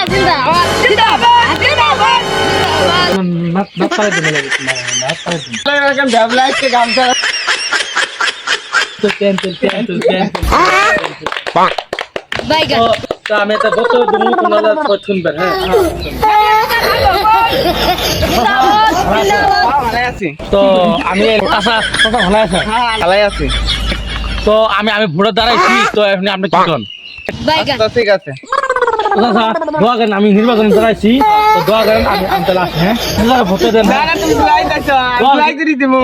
জিন্দাবাদ জিন্দাবাদ জিন্দাবাদ না পারে দিলে লাগে না পারে দিলে এরকম ডেভেলপকে গামছা তো ক্যান্সেল বাইগান তো আমি একটা বছর দুমু তোমরা শুনবেন হ্যাঁ ভালো আছি তো আমি কাঁচা কথা ভালো আছে ভালো আছি তো আমি ভোটে দাঁড়াইছি তো এখন আপনি কি করেন বাইগান তো ঠিক আছে দোয়া করেন আমি নির্বাচন দাঁড়াইছি তো দোয়া করেন আমি তাহলে আসি হ্যাঁ ভোটে দেন না না তুমি লাইট আছো লাইট দিয়ে দিমু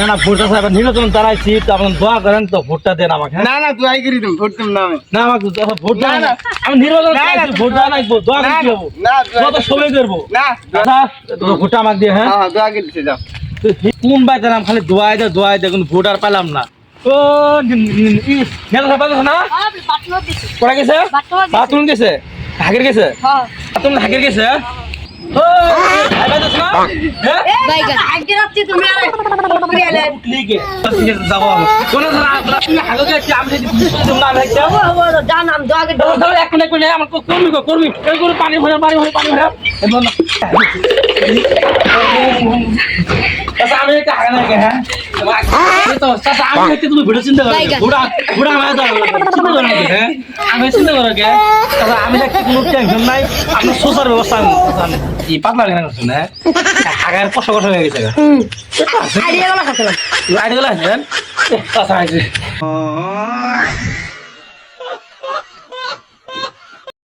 না ভোট আছে এবার নির্বাচন দাঁড়াইছি তো আপনি দোয়া করেন তো ভোটটা দেন আমাকে হ্যাঁ না না তুই আই করে দিম ভোট দিম না আমি না আমাকে ভোট না, দেন না। আমি নির্বাচন না, না, দাঁড়াইছি ভোট দেওয়া লাগবো দোয়া না, করে কি হবো না, দোয়া তো সবাই করবো না আচ্ছা তো ভোটটা আমাকে দিয়ে হ্যাঁ হ্যাঁ দোয়া করে দিতে যাও তো কোন বাই দিলাম খালি দোয়াই দে কিন্তু ভোট আর পেলাম না ও নেতা সাহেব আছে না পাটনার দিছি পড়া গেছে বাথরুম গেছে হাগের গেছে হ্যাঁ বাথরুম হাগের গেছে ও আইবা যাস না হ্যাঁ বাইগান আগে রাতে তুমি আর উপরে এলে লিগে যাব কোন আপনি হাগো গেছে আমি যদি তোমরা ভাইছো জানাম তো আগে ধরো এক মিনিট আমার কর্মী এই করে পানি ভরে এবং আচ্ছা আমি একটা হাগা না হ্যাঁ তো চাচা আমি হচ্ছে তুমি ভিডিও চিন্তা করো ঘোড়া আমার দাও চিন্তা করো হ্যাঁ আমি চিন্তা করো কে তাহলে আমি একটা কোনো টেনশন নাই আপনার সোসার ব্যবস্থা আমি কি পাতলা কেন করছেন হ্যাঁ হাগার কষ্ট হয়ে গেছে আইডিয়া গুলো খাচ্ছিলাম আইডিয়া আছে চাচা আছে